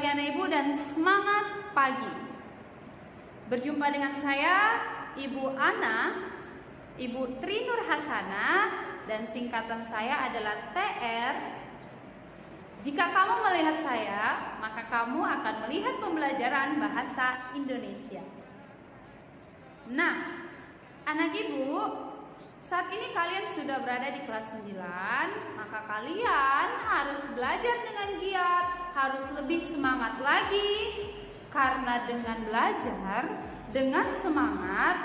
pagi anak ibu dan semangat pagi. Berjumpa dengan saya Ibu Ana, Ibu Tri Nur Hasana, dan singkatan saya adalah TR. Jika kamu melihat saya, maka kamu akan melihat pembelajaran bahasa Indonesia. Nah, anak ibu, saat ini kalian sudah berada di kelas 9, maka kalian harus belajar dengan giat, harus lebih semangat lagi. Karena dengan belajar, dengan semangat,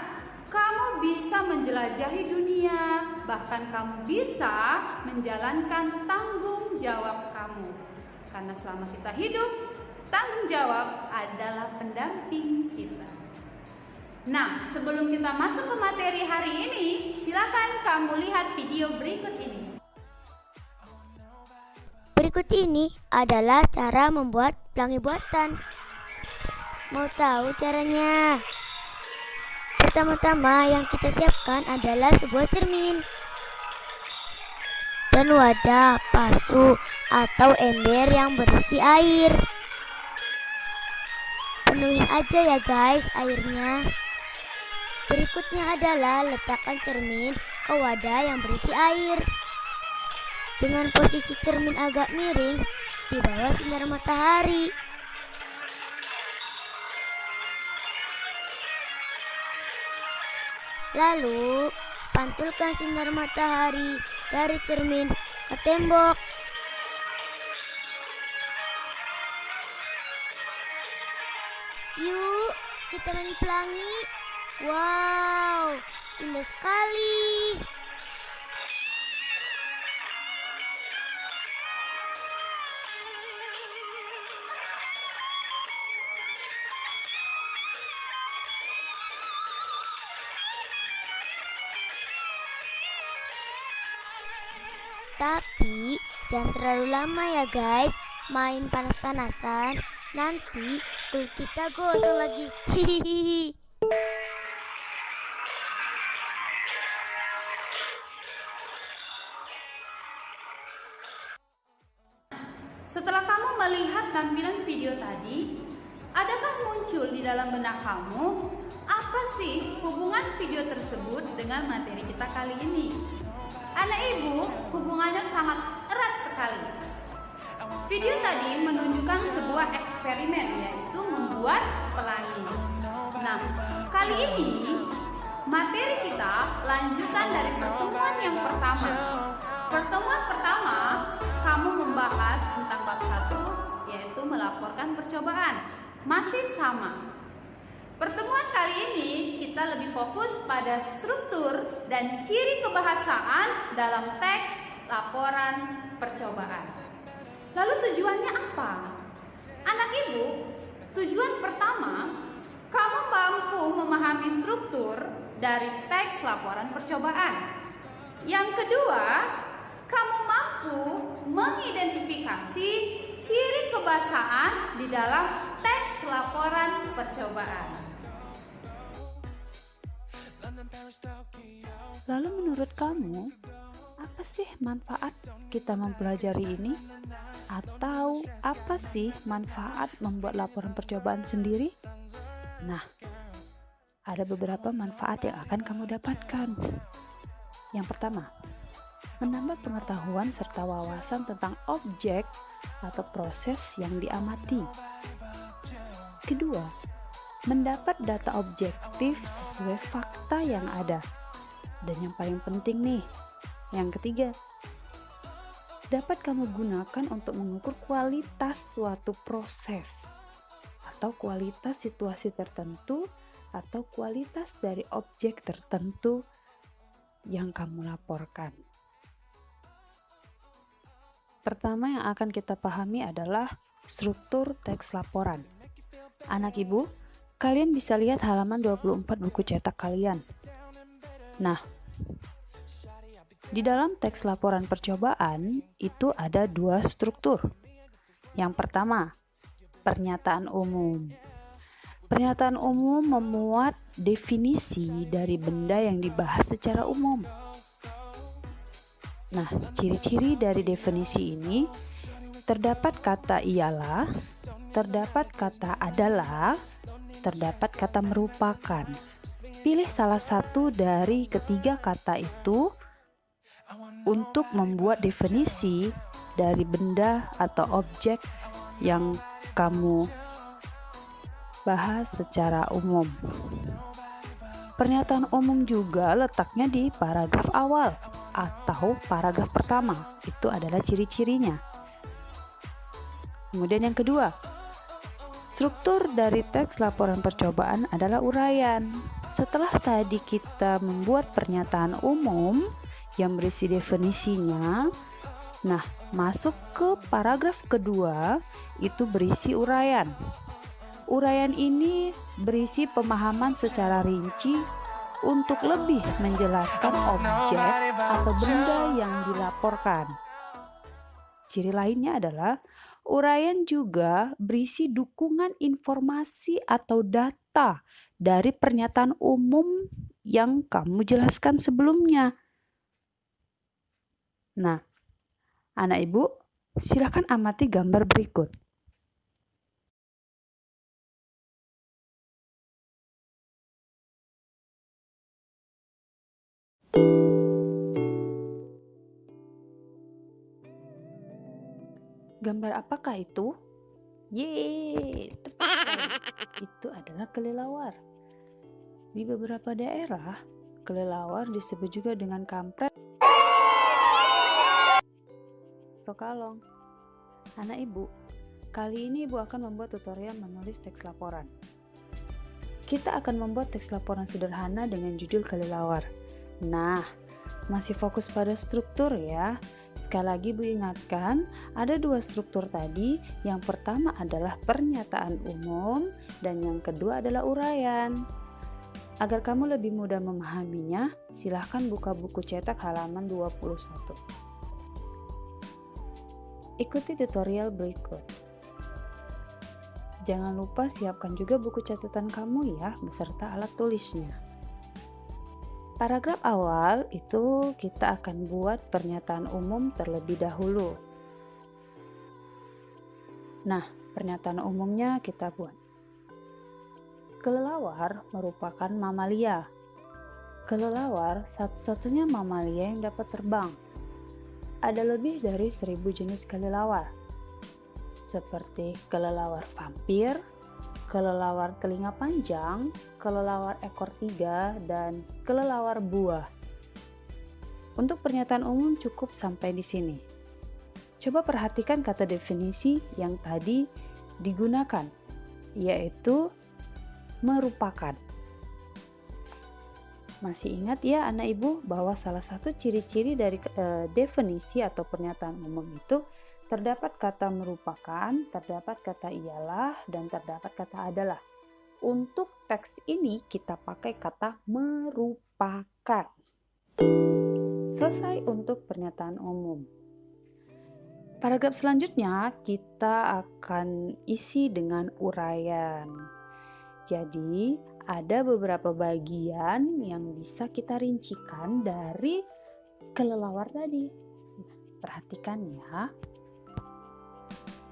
kamu bisa menjelajahi dunia, bahkan kamu bisa menjalankan tanggung jawab kamu. Karena selama kita hidup, tanggung jawab adalah pendamping kita. Nah, sebelum kita masuk ke materi hari ini, silakan kamu lihat video berikut ini. Berikut ini adalah cara membuat pelangi buatan. Mau tahu caranya? Pertama-tama yang kita siapkan adalah sebuah cermin dan wadah pasu atau ember yang berisi air. Penuhin aja ya guys airnya. Berikutnya adalah letakkan cermin ke wadah yang berisi air. Dengan posisi cermin agak miring di bawah sinar matahari. Lalu, pantulkan sinar matahari dari cermin ke tembok. Yuk, kita main pelangi. Wow, indah sekali. Tapi jangan terlalu lama ya guys, main panas-panasan, nanti kulit kita gosong lagi. Hihihi. Setelah kamu melihat tampilan video tadi, adakah muncul di dalam benak kamu apa sih hubungan video tersebut dengan materi kita kali ini? Anak ibu, hubungannya sangat erat sekali. Video tadi menunjukkan sebuah eksperimen, yaitu membuat pelangi. Nah, kali ini materi kita lanjutan dari pertemuan yang pertama. Pertemuan pertama, kamu membahas tentang bab 1, yaitu melaporkan percobaan. Masih sama. Pertemuan kali ini kita lebih fokus pada struktur dan ciri kebahasaan dalam teks laporan percobaan. Lalu tujuannya apa? Anak ibu, tujuan pertama, kamu mampu memahami struktur dari teks laporan percobaan. Yang kedua, kamu mampu mengidentifikasi ciri kebahasaan di dalam teks laporan percobaan. Lalu menurut kamu, apa sih manfaat kita mempelajari ini? Atau apa sih manfaat membuat laporan percobaan sendiri? Nah, ada beberapa manfaat yang akan kamu dapatkan. Yang pertama, menambah pengetahuan serta wawasan tentang objek atau proses yang diamati. Kedua, mendapat data objektif sesuai fakta yang ada. Dan yang paling penting nih, yang ketiga, dapat kamu gunakan untuk mengukur kualitas suatu proses atau kualitas situasi tertentu atau kualitas dari objek tertentu yang kamu laporkan. Pertama yang akan kita pahami adalah struktur teks laporan. Anak ibu, kalian bisa lihat halaman 24 buku cetak kalian. Nah, di dalam teks laporan percobaan itu ada 2 struktur. Yang pertama, pernyataan umum. Pernyataan umum memuat definisi dari benda yang dibahas secara umum. Nah, ciri-ciri dari definisi ini terdapat kata ialah, terdapat kata adalah, terdapat kata merupakan. Pilih salah satu dari ketiga kata itu untuk membuat definisi dari benda atau objek yang kamu bahas secara umum. Pernyataan umum juga letaknya di paragraf awal atau paragraf pertama. Itu adalah ciri-cirinya. Kemudian yang kedua, struktur dari teks laporan percobaan adalah uraian. Setelah tadi kita membuat pernyataan umum yang berisi definisinya, nah masuk ke paragraf kedua itu berisi uraian. Uraian ini berisi pemahaman secara rinci untuk lebih menjelaskan objek atau benda yang dilaporkan. Ciri lainnya adalah uraian juga berisi dukungan informasi atau data dari pernyataan umum yang kamu jelaskan sebelumnya. Nah, anak ibu, silakan amati gambar berikut. Gambar apakah itu? Yeay, tepat sekali. Itu adalah kelelawar. Di beberapa daerah, kelelawar disebut juga dengan kampret atau kalong. Anak ibu, kali ini ibu akan membuat tutorial menulis teks laporan. Kita akan membuat teks laporan sederhana dengan judul kelelawar. Nah, masih fokus pada struktur ya. Sekali lagi ibu ingatkan, ada dua struktur tadi. Yang pertama adalah pernyataan umum dan yang kedua adalah uraian. Agar kamu lebih mudah memahaminya, silahkan buka buku cetak halaman 21. Ikuti tutorial berikut. Jangan lupa siapkan juga buku catatan kamu ya, beserta alat tulisnya. Paragraf awal itu kita akan buat pernyataan umum terlebih dahulu. Nah, pernyataan umumnya kita buat. Kelelawar merupakan mamalia. Kelelawar satu-satunya mamalia yang dapat terbang. Ada lebih dari 1000 jenis kelelawar, seperti kelelawar vampir, kelelawar telinga panjang, kelelawar ekor 3, dan kelelawar buah. Untuk pernyataan umum cukup sampai di sini. Coba perhatikan kata definisi yang tadi digunakan, yaitu merupakan. Masih ingat ya anak ibu bahwa salah satu ciri-ciri dari definisi atau pernyataan umum itu terdapat kata merupakan, terdapat kata ialah, dan terdapat kata adalah. Untuk teks ini kita pakai kata merupakan. Selesai untuk pernyataan umum. Paragraf selanjutnya kita akan isi dengan uraian. Jadi ada beberapa bagian yang bisa kita rincikan dari kelelawar tadi. Perhatikan ya.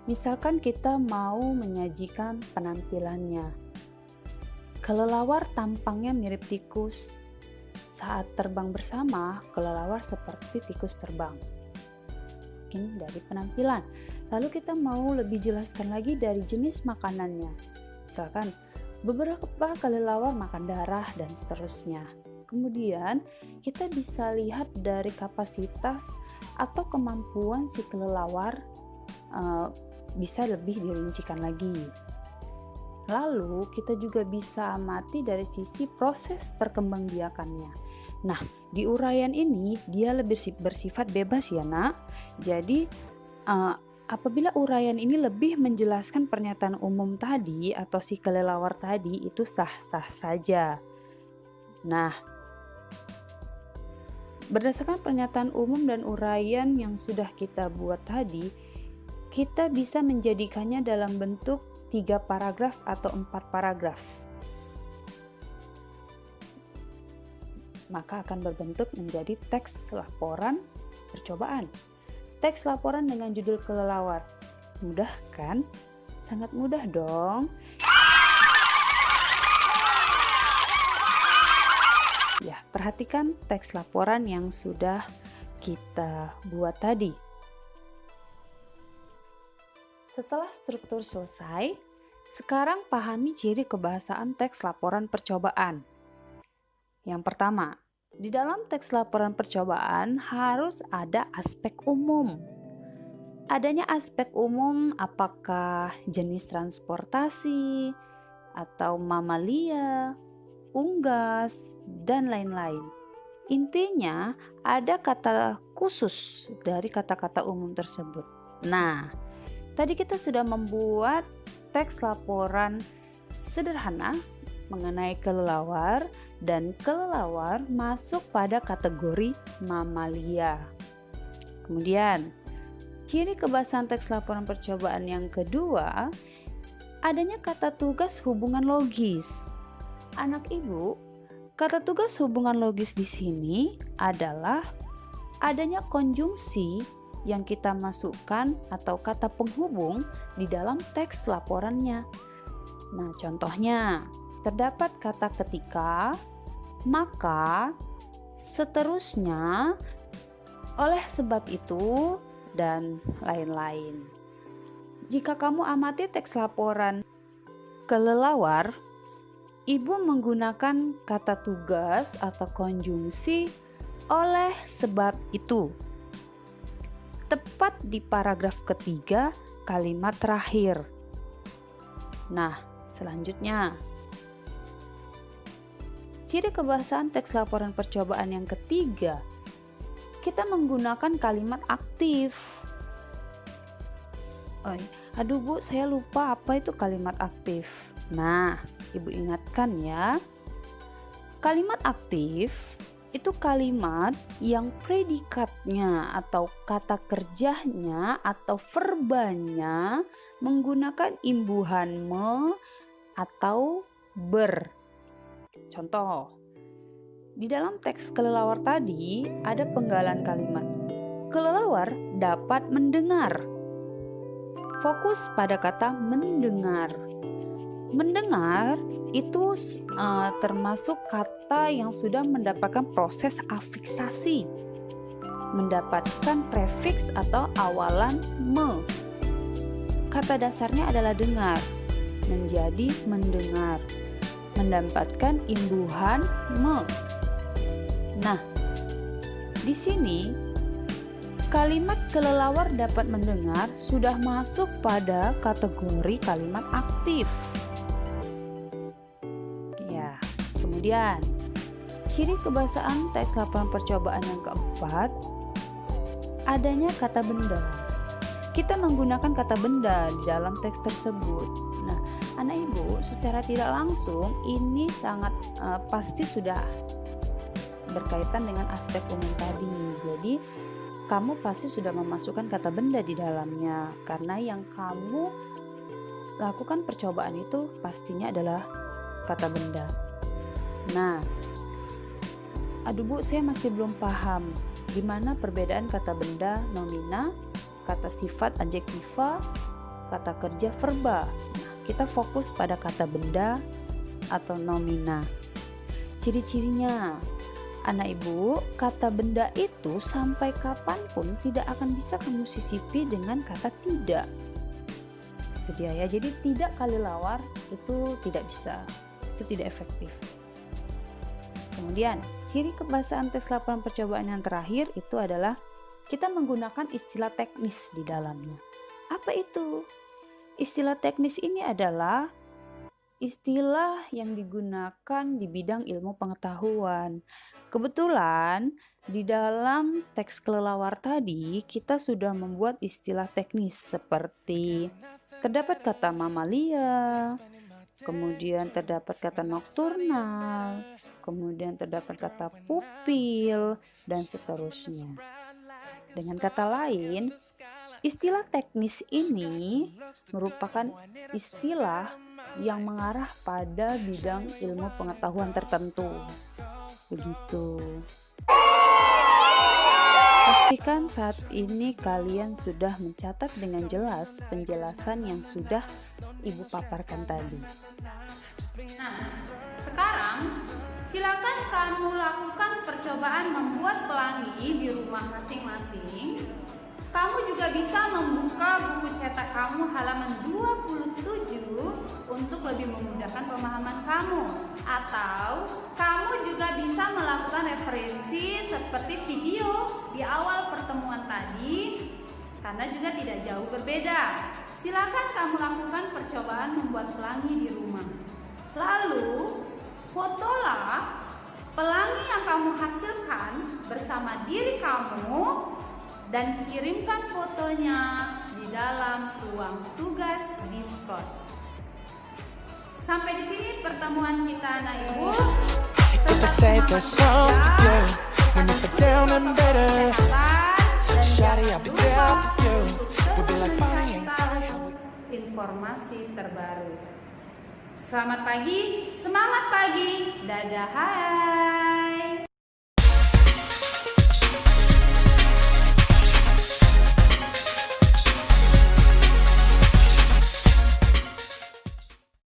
Misalkan kita mau menyajikan penampilannya. Kelelawar tampangnya mirip tikus. Saat terbang bersama, kelelawar seperti tikus terbang. Ini dari penampilan. Lalu kita mau lebih jelaskan lagi dari jenis makanannya. Misalkan beberapa kelelawar makan darah dan seterusnya. Kemudian kita bisa lihat dari kapasitas atau kemampuan si kelelawar bisa lebih dirincikan lagi. Lalu kita juga bisa amati dari sisi proses perkembangbiakannya. Nah, di uraian ini dia lebih bersifat bebas ya nak. Jadi apabila uraian ini lebih menjelaskan pernyataan umum tadi atau si kelelawar tadi itu sah-sah saja. Nah, berdasarkan pernyataan umum dan uraian yang sudah kita buat tadi, kita bisa menjadikannya dalam bentuk 3 paragraf atau 4 paragraf. Maka akan berbentuk menjadi teks laporan percobaan. Teks laporan dengan judul kelelawar. Mudah kan? Sangat mudah dong. Ya, perhatikan teks laporan yang sudah kita buat tadi. Setelah struktur selesai, sekarang pahami ciri kebahasaan teks laporan percobaan. Yang pertama, di dalam teks laporan percobaan harus ada aspek umum. Adanya aspek umum apakah jenis transportasi, atau mamalia, unggas, dan lain-lain. Intinya ada kata khusus dari kata-kata umum tersebut. Nah, tadi kita sudah membuat teks laporan sederhana mengenai kelelawar, dan kelelawar masuk pada kategori mamalia. Kemudian, ciri kebahasaan teks laporan percobaan yang kedua, adanya kata tugas hubungan logis. Anak ibu, kata tugas hubungan logis di sini adalah adanya konjungsi yang kita masukkan atau kata penghubung di dalam teks laporannya. Nah, contohnya terdapat kata ketika, maka, seterusnya, oleh sebab itu, dan lain-lain. Jika kamu amati teks laporan kelelawar, ibu menggunakan kata tugas atau konjungsi oleh sebab itu. Tepat di paragraf ketiga, kalimat terakhir. Nah, selanjutnya, ciri kebahasaan teks laporan percobaan yang ketiga, kita menggunakan kalimat aktif. Aduh Bu, saya lupa apa itu kalimat aktif. Nah, ibu ingatkan ya. Kalimat aktif itu kalimat yang predikatnya atau kata kerjanya atau verbanya menggunakan imbuhan me atau ber. Contoh, di dalam teks kelelawar tadi ada penggalan kalimat. Kelelawar dapat mendengar. Fokus pada kata mendengar. Mendengar itu termasuk kata yang sudah mendapatkan proses afiksasi, mendapatkan prefiks atau awalan me. Kata dasarnya adalah dengar, menjadi mendengar, mendapatkan imbuhan me. Nah, di sini kalimat kelelawar dapat mendengar sudah masuk pada kategori kalimat aktif. Ya, kemudian ciri kebahasaan teks laporan percobaan yang keempat, adanya kata benda. Kita menggunakan kata benda di dalam teks tersebut. Nah, anak ibu secara tidak langsung ini sangat pasti sudah berkaitan dengan aspek umum tadi. Jadi kamu pasti sudah memasukkan kata benda di dalamnya karena yang kamu lakukan percobaan itu pastinya adalah kata benda. Nah, aduh Bu, saya masih belum paham gimana perbedaan kata benda nomina, kata sifat adjektiva, kata kerja verba. Nah, kita fokus pada kata benda atau nomina. Ciri-cirinya, anak ibu, kata benda itu sampai kapanpun tidak akan bisa kamu sisipi dengan kata tidak. Itu dia ya, jadi tidak kelelawar itu tidak bisa, itu tidak efektif. Kemudian, ciri kebahasaan teks laporan percobaan yang terakhir itu adalah kita menggunakan istilah teknis di dalamnya. Apa itu? Istilah teknis ini adalah istilah yang digunakan di bidang ilmu pengetahuan. Kebetulan di dalam teks kelelawar tadi kita sudah membuat istilah teknis seperti terdapat kata mamalia, kemudian terdapat kata nokturnal, kemudian terdapat kata pupil, dan seterusnya. Dengan kata lain, istilah teknis ini merupakan istilah yang mengarah pada bidang ilmu pengetahuan tertentu. Begitu. Pastikan saat ini kalian sudah mencatat dengan jelas penjelasan yang sudah Ibu paparkan tadi. Nah, sekarang silakan kamu lakukan percobaan membuat pelangi di rumah masing-masing. Kamu juga bisa membuka buku cetak kamu halaman 27 untuk lebih memudahkan pemahaman kamu. Atau kamu juga bisa melakukan referensi seperti video di awal pertemuan tadi, karena juga tidak jauh berbeda. Silakan kamu lakukan percobaan membuat pelangi di rumah. Lalu, fotolah pelangi yang kamu hasilkan bersama diri kamu dan kirimkan fotonya di dalam ruang tugas Discord. Sampai di sini pertemuan kita, anak ibu. Tetap semangat informasi terbaru. Selamat pagi, semangat pagi, dadah, hai.